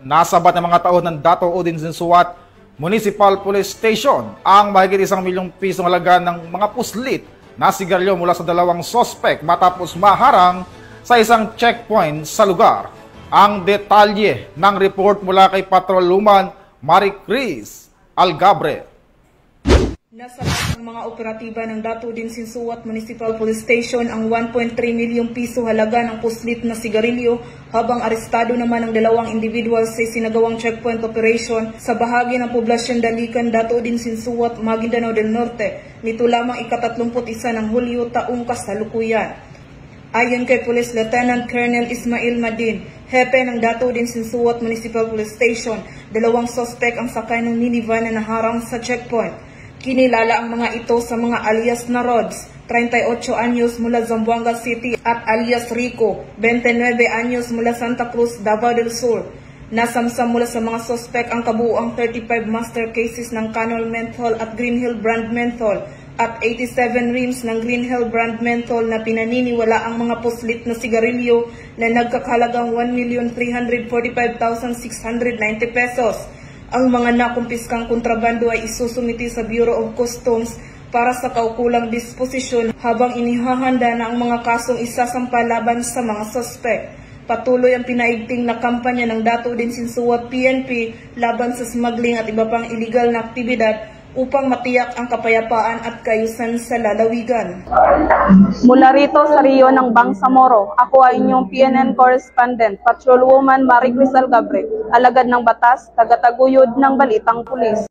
Nasabat ng mga taon ng Dato Udin Sinsuat Municipal Police Station ang mahigit 1 milyong pisong halaga ng mga puslit na sigarilyo mula sa 2 sospek matapos maharang sa isang checkpoint sa lugar. Ang detalye ng report mula kay Patrolwoman Maricris Algabre. Nasabat ng mga operatiba ng Dato Udin Sinsuat Municipal Police Station ang 1.3 milyong piso halaga ng puslit na sigarilyo habang arestado naman ang 2 individual sa sinagawang checkpoint operation sa bahagi ng poblasyon Dalikan, Dato Udin Sinsuat, Maguindanao del Norte nito lamang ika-31 ng Hulyo taong kasalukuyan. Ayon kay Police Lieutenant Colonel Ismail Madin, hepe ng Dato Udin Sinsuat Municipal Police Station, 2 sospek ang sakay ng minivan na naharang sa checkpoint. Kinilala ang mga ito sa mga alias na Rods, 38 anyos mula Zamboanga City at alias Rico, 29 anyos mula Santa Cruz, Davao del Sur. Nasamsam mula sa mga sospek ang kabuuang 35 master cases ng Canol Menthol at Green Hill brand menthol at 87 rims ng Green Hill brand menthol na pinaniniwala ang mga puslit na sigarilyo na nagkakahalagang 1,345,690 pesos. Ang mga nakumpiskang kontrabando ay isusumiti sa Bureau of Customs para sa kaukulang disposisyon habang inihahanda na ang mga kasong isasampa laban sa mga sospek. Patuloy ang pinaigting na kampanya ng Dato Udin Sinsuat PNP laban sa smuggling at iba pang iligal na aktibidad upang matiyak ang kapayapaan at kaayusan sa lalawigan. Mula rito sa Rio ng Bangsamoro, ako ay inyong PNN correspondent, Patrolwoman Maricris Algabre, alagad ng batas, tagataguyod ng Balitang Pulis.